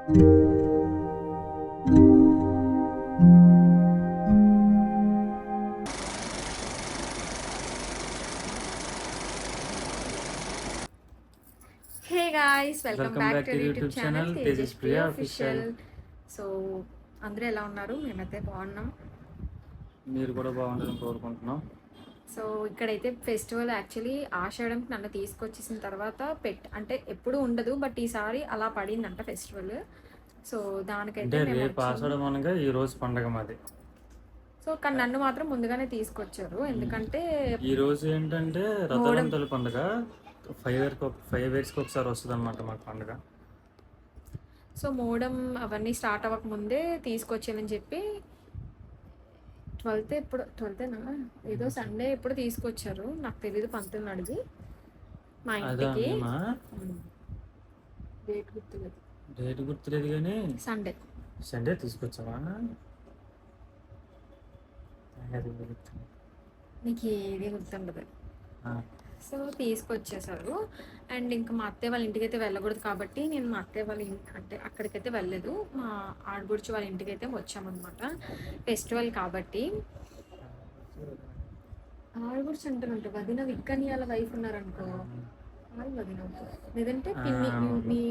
Hey guys, welcome back to YouTube channel Tejas Priya official. So అందరూ ఎలా ఉన్నారు? మేమైతే బాగున్నాం. మీరు కూడా బాగుండాలని కోరుకుంటున్నాం. సో ఇక్కడైతే ఫెస్టివల్ యాక్చువల్లీ ఆషాఢంకి నన్ను తీసుకొచ్చేసిన తర్వాత అంటే ఎప్పుడు ఉండదు, బట్ ఈసారి అలా పడిందంట ఫెస్టివల్. సో దానికైతే రేపు ఆషాఢం అనగా ఈ రోజు పండగ మాది. సో కానీ నన్ను మాత్రం ముందుగానే తీసుకొచ్చారు, ఎందుకంటే ఈ రోజు ఏంటంటే రథవంతుల పండుగ. 5 ఇయర్స్కి ఒకసారి వస్తుంది అనమాట మాకు పండుగ. సో మోడం అవన్నీ స్టార్ట్ అవ్వక ముందే తీసుకొచ్చామని చెప్పి 12th ఏదో సండే ఎప్పుడు తీసుకొచ్చారు, నాకు తెలీదు. 19 అడిగి మా ఇంటికి డేట్ గుర్తులేదు కానీ సండే తీసుకొచ్చావా? నీకు ఏది గుర్తుండదు. సో తీసుకొచ్చేసారు. అండ్ ఇంకా మా అత్తయ్య వాళ్ళ ఇంటికి అయితే వెళ్ళకూడదు కాబట్టి నేను మా అత్తయ్య వాళ్ళ అంటే అక్కడికైతే వెళ్ళలేదు, మా ఆడబుడుచు వాళ్ళ ఇంటికి అయితే వచ్చామన్నమాట ఫెస్టివల్ కాబట్టి. ఆడబుడుచు అంటారంట, వదిన విక్కని వాళ్ళ వైఫ్ ఉన్నారనుకో, వాళ్ళు వదిన లేదంటే పిన్ని, మీ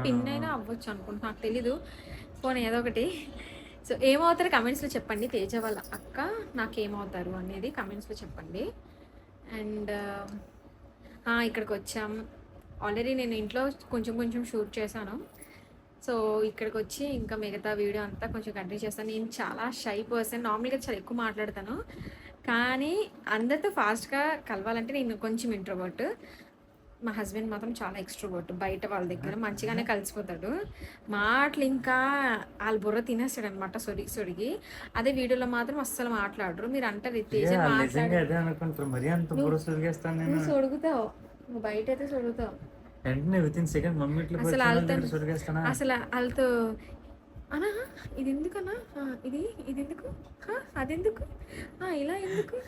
పిన్ని అయినా అవ్వచ్చు అనుకుంటా, నాకు తెలీదు. పోనీ ఏదో ఒకటి. సో ఏమవుతారు కమెంట్స్లో చెప్పండి, తేజ వాళ్ళ అక్క నాకేమవుతారు అనేది కమెంట్స్లో చెప్పండి. అండ్ ఇక్కడికి వచ్చాం. ఆల్రెడీ నేను ఇంట్లో కొంచెం షూట్ చేశాను. సో ఇక్కడికి వచ్చి ఇంకా మిగతా వీడియో అంతా కొంచెం కంటిన్యూ చేస్తాను. నేను చాలా షై పర్సన్, నార్మల్గా చాలా ఎక్కువ మాట్లాడతాను, కానీ అందరితో ఫాస్ట్గా కలవాలంటే నేను కొంచెం ఇంట్రోవర్ట్. మా హస్బెండ్ మాత్రం చాలా ఎక్స్ట్రోవర్ట్, బయట వాళ్ళ దగ్గర మంచిగానే కలిసిపోతాడు. మాటలు ఇంకా వాళ్ళ బుర్ర తినేస్తాడు అనమాట, సొడిగి. అదే వీడియోలో మాత్రం అస్సలు మాట్లాడరు. మీరు అంటారు తేజ నువ్వు సొడుగుతావు, నువ్వు బయట అయితే సొడుగుతావు అసలు వాళ్ళతో అనా ఇది ఎందుకన్నా, ఇది ఎందుకు, అదెందుకు, ఇలా ఎందుకు,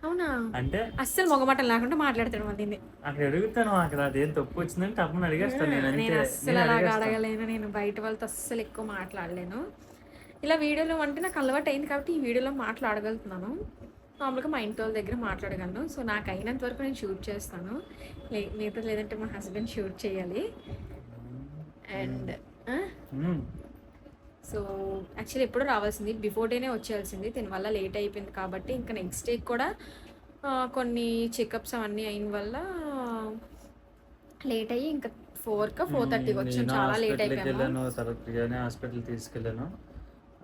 అవునా అంటే అస్సలు మొగమాటలు లేకుండా మాట్లాడతాడు. మళ్ళీ అక్కడ అడుగుతాను, అక్కడ అదేం తప్పు వచ్చిందంటే అప్పుడు అడిగేస్తాను. నేను అస్సలు అలాగా అడగలేను, నేను బయట వాళ్ళతో అస్సలు ఎక్కువ మాట్లాడలేను. ఇలా వీడియోలో అంటే నాకు అలవాటు అయింది కాబట్టి ఈ వీడియోలో మాట్లాడగలుగుతున్నాను. నార్మల్గా మా ఇంటి వాళ్ళ దగ్గర మాట్లాడగలను. సో నాకు అయినంత వరకు నేను షూట్ చేస్తాను, మిగతా లేదంటే మా హస్బెండ్ షూట్ చేయాలి. అండ్ సో యాక్చువల్లీ ఎప్పుడూ రావాల్సింది, బిఫోర్ డేనే వచ్చేయాల్సింది, దీనివల్ల లేట్ అయిపోయింది కాబట్టి ఇంకా నెక్స్ట్ డే కూడా కొన్ని చెకప్స్ అవన్నీ అయిన వల్ల లేట్ అయ్యి ఇంకా 4:30 వచ్చాం. చాలా లేట్ అయిపోయాను. తర్వాత హాస్పిటల్ తీసుకెళ్ళాను,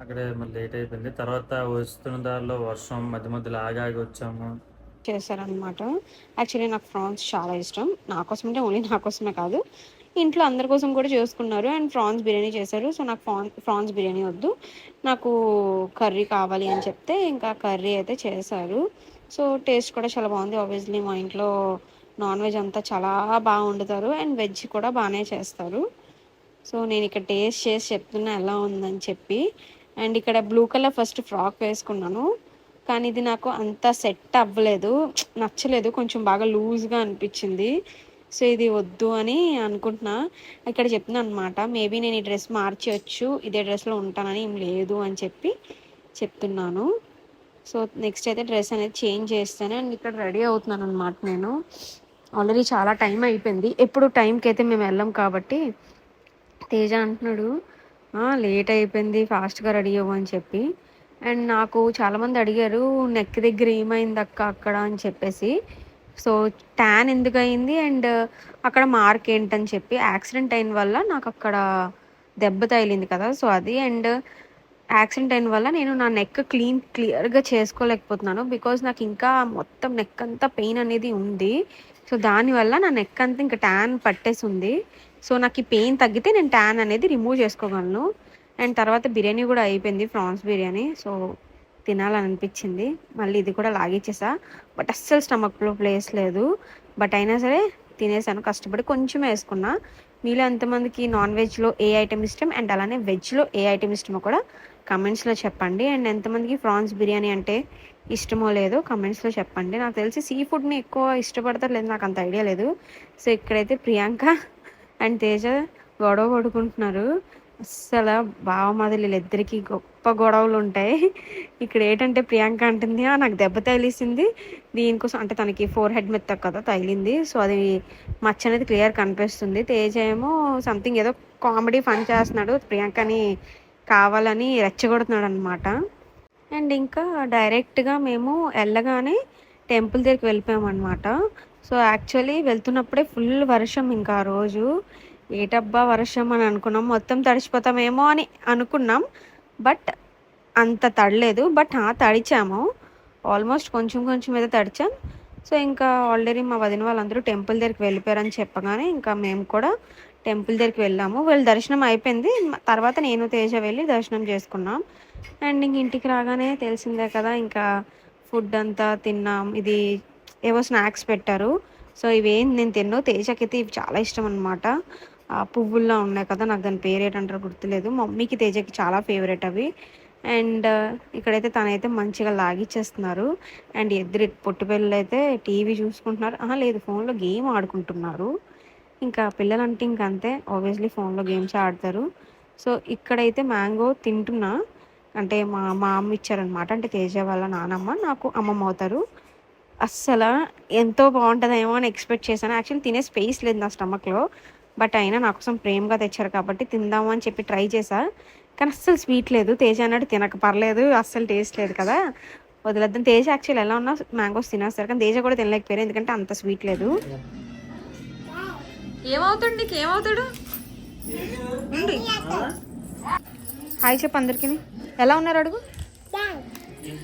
అక్కడే మళ్ళీ లేట్ అయిపోయింది. తర్వాత వస్తున్న దారిలో వర్షం, మధ్యలో ఆగి వచ్చాము చేశారనమాట. యాక్చువల్లీ నాకు ఫ్రాన్స్ చాలా ఇష్టం, నా కోసం అంటే ఓన్లీ నా కోసమే కాదు, ఇంట్లో అందరి కోసం కూడా చేసుకున్నారు. అండ్ ప్రాన్స్ బిర్యానీ చేశారు. సో నాకు ప్రాన్స్ బిర్యానీ వద్దు, నాకు కర్రీ కావాలి అని చెప్తే ఇంకా కర్రీ అయితే చేశారు. సో టేస్ట్ కూడా చాలా బాగుంది. ఆబ్వియస్లీ మా ఇంట్లో నాన్ వెజ్ అంతా చాలా బాగా వండుతారు అండ్ వెజ్ కూడా బాగానే చేస్తారు. సో నేను ఇక్కడ టేస్ట్ చేసి చెప్తున్నా ఎలా ఉందని చెప్పి. అండ్ ఇక్కడ బ్లూ కలర్ ఫస్ట్ ఫ్రాక్ వేసుకున్నాను, కానీ ఇది నాకు అంత సెట్ అవ్వలేదు, నచ్చలేదు, కొంచెం బాగా లూజ్గా అనిపించింది. సో ఇది వద్దు అని అనుకుంటున్నా. ఇక్కడ చెప్తున్నా అనమాట, మేబీ నేను ఈ డ్రెస్ మార్చవచ్చు, ఇదే డ్రెస్లో ఉంటానని ఏం లేదు అని చెప్పి చెప్తున్నాను. సో నెక్స్ట్ అయితే డ్రెస్ అనేది చేంజ్ చేస్తాను. అండ్ ఇక్కడ రెడీ అవుతున్నాను అనమాట. నేను ఆల్రెడీ చాలా టైం అయిపోయింది, ఎప్పుడు టైంకి అయితే మేము వెళ్ళాం కాబట్టి. తేజ అంటున్నాడు లేట్ అయిపోయింది, ఫాస్ట్గా రెడీ అవ్వు అని చెప్పి. అండ్ నాకు చాలామంది అడిగారు నెక్ దగ్గర ఏమైంది అక్క అక్కడ అని చెప్పేసి. సో ట్యాన్ ఎందుకు అయింది అండ్ అక్కడ మార్క్ ఏంటని చెప్పి, యాక్సిడెంట్ అయిన వల్ల నాకు అక్కడ దెబ్బ తగిలింది కదా, సో అది. అండ్ యాక్సిడెంట్ అయిన వల్ల నేను నా నెక్ క్లియర్గా చేసుకోలేకపోతున్నాను, బికాజ్ నాకు ఇంకా మొత్తం నెక్ అంతా పెయిన్ అనేది ఉంది. సో దానివల్ల నా నెక్ అంతా ఇంకా ట్యాన్ పట్టేసి ఉంది. సో నాకు ఈ పెయిన్ తగ్గితే నేను ట్యాన్ అనేది రిమూవ్ చేసుకోగలను. అండ్ తర్వాత బిర్యానీ కూడా అయిపోయింది, ప్రాన్స్ బిర్యానీ. సో తినాలని అనిపించింది, మళ్ళీ ఇది కూడా లాగిచ్చేసా. బట్ అస్సలు స్టమక్లో ప్లేస్ లేదు, బట్ అయినా సరే తినేసాను, కష్టపడి కొంచెం వేసుకున్నా. మీలో ఎంతమందికి నాన్ వెజ్లో ఏ ఐటెం ఇష్టం అండ్ అలానే వెజ్లో ఏ ఐటెం ఇష్టమో కూడా కమెంట్స్లో చెప్పండి. అండ్ ఎంతమందికి ప్రాన్స్ బిర్యానీ అంటే ఇష్టమో లేదో కమెంట్స్లో చెప్పండి. నాకు తెలిసి సీ ఫుడ్ని ఎక్కువ ఇష్టపడతారు లేదు, నాకు అంత ఐడియా లేదు. సో ఇక్కడైతే ప్రియాంక అండ్ తేజ గొడవ పడుకుంటున్నారు. అస్సలు బావమరుదులు వీళ్ళిద్దరికీ గొప్ప గొడవలు ఉంటాయి. ఇక్కడ ఏంటంటే ప్రియాంక అంటుంది నాకు దెబ్బ తగిలేసింది దీనికోసం, అంటే తనకి ఫోర్ హెడ్ మెత్త కదా తగిలింది, సో అది మచ్చ అనేది క్లియర్ కనిపిస్తుంది. తేజ ఏమో సంథింగ్ ఏదో కామెడీ ఫన్ చేస్తున్నాడు, ప్రియాంకని కావాలని రెచ్చగొడుతున్నాడు అనమాట. అండ్ ఇంకా డైరెక్ట్గా మేము వెళ్ళగానే టెంపుల్ దగ్గరికి వెళ్ళిపోయామన్నమాట. సో యాక్చువల్లీ వెళ్తున్నప్పుడే ఫుల్ వర్షం, ఇంకా ఆ రోజు ఏటబ్బా వర్షం అని అనుకున్నాం, మొత్తం తడిచిపోతామేమో అని అనుకున్నాం. బట్ అంత తడలేదు, బట్ తడిచాము ఆల్మోస్ట్, కొంచెం కొంచెం ఏదో తడిచాం. సో ఇంకా ఆల్రెడీ మా వదిన వాళ్ళందరూ టెంపుల్ దగ్గరికి వెళ్ళిపోయారని చెప్పగానే ఇంకా మేము కూడా టెంపుల్ దగ్గరికి వెళ్ళాము. వీళ్ళ దర్శనం అయిపోయింది, తర్వాత నేను తేజ వెళ్ళి దర్శనం చేసుకున్నాం. అండ్ ఇంక ఇంటికి రాగానే తెలిసిందే కదా, ఇంకా ఫుడ్ అంతా తిన్నాం. ఇది ఏవో స్నాక్స్ పెట్టారు, సో ఇవేం నేను తిన్నాను. తేజకైతే ఇవి చాలా ఇష్టం అనమాట. పువ్వుల్లో ఉన్నాయి కదా, నాకు దాని పేరు ఏంటంటారో గుర్తులేదు. మమ్మీకి తేజకి చాలా ఫేవరెట్ అవి. అండ్ ఇక్కడైతే తనైతే మంచిగా లాగిచ్చేస్తున్నారు. అండ్ ఎదురు పొట్టుపిల్లలు అయితే టీవీ చూసుకుంటున్నారు, లేదు ఫోన్లో గేమ్ ఆడుకుంటున్నారు. ఇంకా పిల్లలంటే ఇంక అంతే, ఆబ్వియస్లీ ఫోన్లో గేమ్స్ ఆడతారు. సో ఇక్కడైతే మ్యాంగో తింటున్నా, అంటే మా అమ్మ ఇచ్చారనమాట, అంటే తేజ వాళ్ళ నానమ్మ నాకు అమ్మమ్మ అవుతారు. అస్సలు ఎంతో బాగుంటుందేమో అని ఎక్స్పెక్ట్ చేశాను. యాక్చువల్లీ తినే స్పేస్ లేదు నా స్టమక్లో, బట్ అయినా నా కోసం ప్రేమగా తెచ్చారు కాబట్టి తిందాము అని చెప్పి ట్రై చేశా. కానీ అస్సలు స్వీట్ లేదు. తేజ అన్నట్టు తినక పర్లేదు, అస్సలు టేస్ట్ లేదు కదా, వదిలేద్దాం. తేజ యాక్చువల్లీ ఎలా ఉన్నా మ్యాంగోస్ తినేస్తారు, కానీ తేజ కూడా తినలేకపోయారు ఎందుకంటే అంత స్వీట్ లేదు. ఏమవుతాడు నీకు, ఏమవుతాడు? హాయ్ చెప్పు అందరికి, ఎలా ఉన్నారు అడుగు.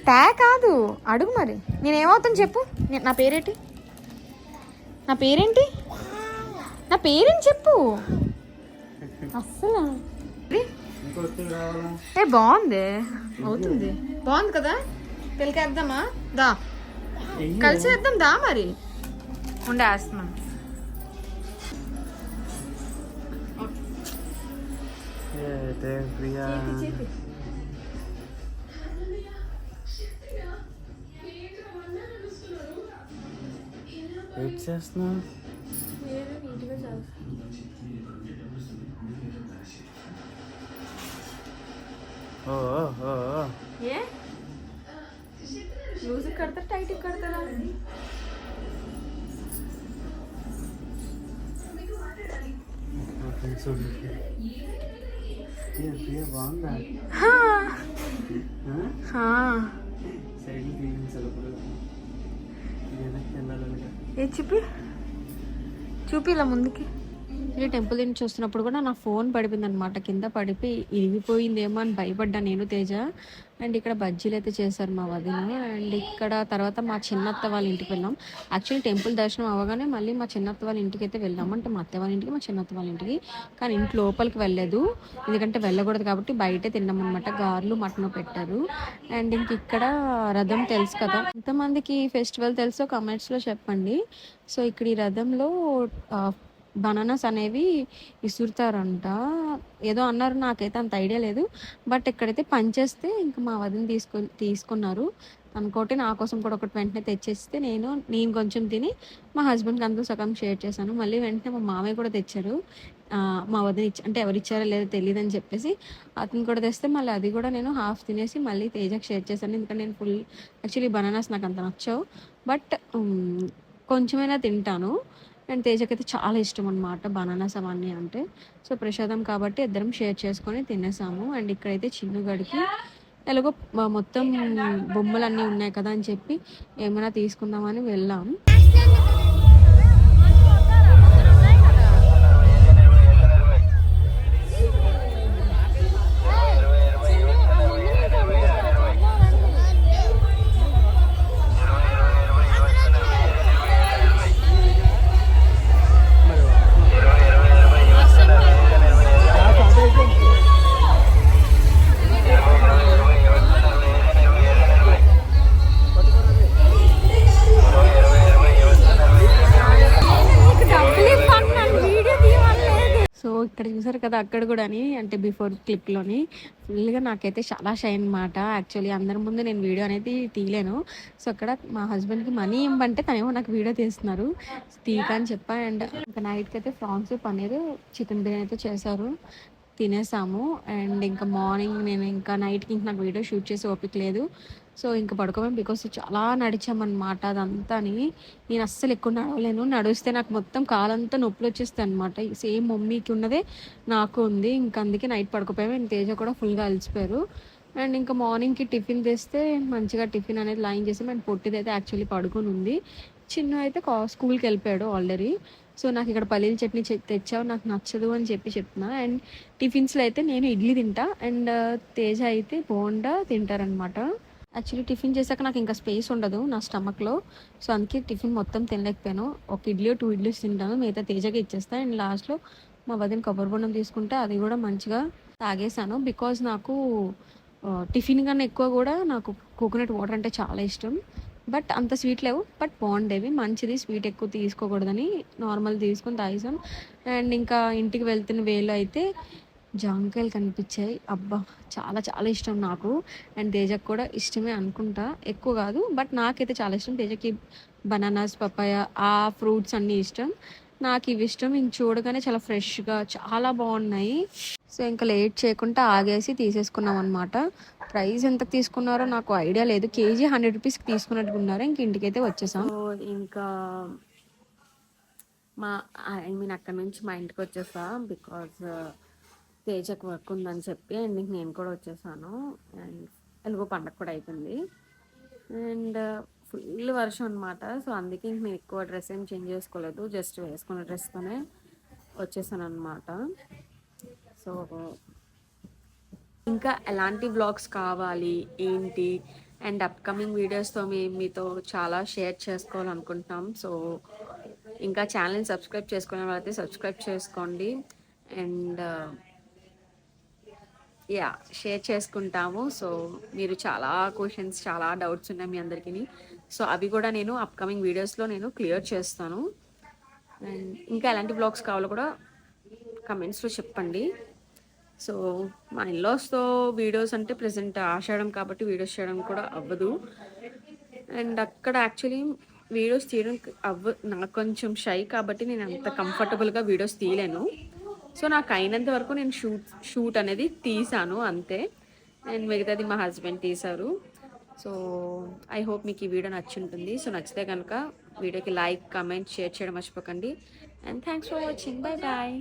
తా కాదు అడుగు, మరి నేనేమవుతాను చెప్పు. నా పేరేంటి, నా పేరేంటి, నా పేరేంటి చెప్పు. అస్సలు బాగుంది, అవుతుంది, బాగుంది కదా. పిల్లకేద్దామా, దా కలిసి వేద్దాం దా, మరి ఉండేస్తున్నాం. వెయిట్ చేస్తున్నా, ఏ లూజ్ కడతారా టైట్ కడతారా? బాగుందా? ఏ చూపి ఇలా ముందుకి. ఈ టెంపుల్ నుంచి చూస్తున్నప్పుడు కూడా నా ఫోన్ పడిపోయింది అనమాట, కింద పడిపోయి ఇరిగిపోయిందేమో అని భయపడ్డా నేను తేజ. అండ్ ఇక్కడ బజ్జీలు అయితే చేశారు మా వదిన. అండ్ ఇక్కడ తర్వాత మా చిన్నత్త వాళ్ళ ఇంటికి వెళ్ళాం. యాక్చువల్లీ టెంపుల్ దర్శనం అవ్వగానే మళ్ళీ మా చిన్నత్త వాళ్ళ ఇంటికి అయితే వెళ్ళాము, అంటే మా అత్త వాళ్ళ ఇంటికి, మా చిన్నత్త వాళ్ళ ఇంటికి. కానీ ఇంటి లోపలికి వెళ్ళలేదు, ఎందుకంటే వెళ్ళకూడదు కాబట్టి బయటే తిన్నాం అనమాట. గారెలు మటన్ పెట్టారు. అండ్ ఇంక ఇక్కడ రథం తెలుసు కదా, ఎంతమందికి ఫెస్టివల్ తెలుసో కమెంట్స్లో చెప్పండి. సో ఇక్కడ ఈ రథంలో బనానాస్ అనేవి విసురుతారంట, ఏదో అన్నారు, నాకైతే అంత ఐడియా లేదు. బట్ ఇక్కడైతే పనిచేస్తే ఇంకా మా వదిన తీసుకున్నారు అనుకోటి, నా కోసం కూడా ఒకటి వెంటనే తెచ్చేస్తే నేను కొంచెం తిని మా హస్బెండ్కి అందరూ సగం షేర్ చేశాను. మళ్ళీ వెంటనే మా మామయ్య కూడా తెచ్చారు, మా వదిన అంటే ఎవరు ఇచ్చారో లేదో తెలియదు అని చెప్పేసి అతను కూడా తెస్తే మళ్ళీ అది కూడా నేను హాఫ్ తినేసి మళ్ళీ తేజకి షేర్ చేశాను. ఎందుకంటే నేను ఫుల్ యాక్చువల్లీ బనానాస్ నాకు అంత నచ్చవు, బట్ కొంచెమైనా తింటాను. అండ్ తేజకైతే చాలా ఇష్టం అనమాట బనానాస్ అవన్నీ అంటే. సో ప్రసాదం కాబట్టి ఇద్దరం షేర్ చేసుకొని తినేసాము. అండ్ ఇక్కడైతే చిన్నుగడికి ఎలాగో మొత్తం బొమ్మలు అన్నీ ఉన్నాయి కదా అని చెప్పి ఏమైనా తీసుకుందామని వెళ్ళాం. కదా అక్కడ కూడా అని, అంటే బిఫోర్ క్లిప్లోని ఫుల్గా నాకైతే చాలా షై అనమాట. యాక్చువల్లీ అందరి ముందు నేను వీడియో అనేది తీయలేను. సో అక్కడ మా హస్బెండ్కి మనీ ఇవ్వమంటే తనేమో నాకు వీడియో తీస్తున్నారు, తీయక అని చెప్పా. అండ్ ఇంకా నైట్కి అయితే ఫ్రాన్స్ పన్నీర్ చికెన్ బిర్యానీ అయితే చేశారు, తినేసాము. అండ్ ఇంకా మార్నింగ్ నేను ఇంకా నైట్కి ఇంక నాకు వీడియో షూట్ చేసి ఓపిక లేదు. సో ఇంకా పడుకోమని, బికాస్ చాలా నడిచామన్నమాట అదంతాని. నేను అస్సలు ఎక్కువ నడవలేను, నడిస్తే నాకు మొత్తం కాలంతా నొప్పులు వచ్చేస్తాయి అనమాట. సేమ్ మమ్మీకి ఉన్నదే నాకు ఉంది. ఇంకా అందుకే నైట్ పడుకోపోయాము. అండ్ తేజ కూడా ఫుల్గా అలసిపోయారు. అండ్ ఇంకా మార్నింగ్కి టిఫిన్ తెస్తే మంచిగా టిఫిన్ అనేది లైన్ చేసాం. అండ్ పొట్టిది అయితే యాక్చువల్లీ పడుకొని ఉంది, చిన్న అయితే స్కూల్కి వెళ్ళిపోయాడు ఆల్రెడీ. సో నాకు ఇక్కడ పల్లీల చట్నీ తెచ్చావు, నాకు నచ్చదు అని చెప్తున్నా. అండ్ టిఫిన్స్లో అయితే నేను ఇడ్లీ తింటా, అండ్ తేజ అయితే బోండా తింటారనమాట. యాక్చువల్లీ టిఫిన్ చేశాక నాకు ఇంకా స్పేస్ ఉండదు నా స్టమక్లో. సో అందుకే టిఫిన్ మొత్తం తినలేకపోయాను. ఒక ఇడ్లీ 2 ఇడ్లీస్ తింటాను, మిగతా తేజకి ఇచ్చేస్తాను. అండ్ లాస్ట్లో మా వదిన కొబ్బరి బొండం తీసుకుంటే అది కూడా మంచిగా తాగేసాను. బికాజ్ నాకు టిఫిన్ కన్నా ఎక్కువ కూడా నాకు కోకోనట్ వాటర్ అంటే చాలా ఇష్టం. బట్ అంత స్వీట్ లేవు, బట్ బాగుండేవి, మంచిది. స్వీట్ ఎక్కువ తీసుకోకూడదని నార్మల్ తీసుకొని తాగేసాం. అండ్ ఇంకా ఇంటికి వెళ్తున్న వేలో అయితే జాంకాయలు కనిపించాయి. అబ్బా చాలా చాలా ఇష్టం నాకు. అండ్ తేజకు కూడా ఇష్టమే అనుకుంటా, ఎక్కువ కాదు బట్ నాకైతే చాలా ఇష్టం. తేజకి బనానాస్, పపాయ ఆ ఫ్రూట్స్ అన్నీ ఇష్టం, నాకు ఇవి ఇష్టం. ఇంక చూడగానే చాలా ఫ్రెష్గా చాలా బాగున్నాయి. సో ఇంకా లేట్ చేయకుండా ఆగేసి తీసేసుకున్నాం అనమాట. ప్రైస్ ఎంత తీసుకున్నారో నాకు ఐడియా లేదు, కేజీ 100 రూపీస్కి తీసుకున్నట్టుగా ఉన్నారు. ఇంక ఇంటికైతే వచ్చేసాం. సో ఇంకా అక్కడ నుంచి మా ఇంటికి వచ్చేసా, బికాజ్ తేజకు వర్క్ ఉందని చెప్పి. అండ్ నేను కూడా వచ్చేసాను. అండ్ ఎలాగో పండగ కూడా అయిపోయింది. అండ్ ఫుల్ వర్షం అనమాట. సో అందుకే ఇంక నేను ఎక్కువ డ్రెస్ ఏం చేంజ్ చేసుకోలేదు, జస్ట్ వేసుకున్న డ్రెస్తోనే వచ్చేసాను అనమాట. సో ఇంకా ఎలాంటి వ్లాగ్స్ కావాలి ఏంటి, అండ్ అప్కమింగ్ వీడియోస్తో మీతో చాలా షేర్ చేసుకోవాలనుకుంటున్నాం. సో ఇంకా ఛానల్ని సబ్స్క్రైబ్ చేసుకునే వాళ్ళైతే సబ్స్క్రైబ్ చేసుకోండి. అండ్ షేర్ చేసుకుంటాము. సో మీరు చాలా క్వశ్చన్స్, చాలా డౌట్స్ ఉన్నాయి మీ అందరికీ. సో అవి కూడా నేను అప్కమింగ్ వీడియోస్లో నేను క్లియర్ చేస్తాను. అండ్ ఇంకా ఎలాంటి బ్లాగ్స్ కావాలో కూడా కమెంట్స్లో చెప్పండి. సో మా ఇన్లాస్తో వీడియోస్ అంటే ప్రెజెంట్ ఆషాఢం కాబట్టి వీడియోస్ చేయడం కూడా అవ్వదు. అండ్ అక్కడ యాక్చువల్లీ వీడియోస్ తీయడం నాకు కొంచెం షై కాబట్టి నేను అంత కంఫర్టబుల్గా వీడియోస్ తీయలేను. సో నాకు అయినంత వరకు నేను షూట్ అనేది తీసాను అంతే. అండ్ మిగతాది మా హస్బెండ్ తీశారు. సో ఐ హోప్ మీకు ఈ వీడియో నచ్చి ఉంటుంది. సో నచ్చితే కనుక వీడియోకి లైక్, కమెంట్, షేర్ చేయడం మర్చిపోకండి. And thanks for watching. Bye bye.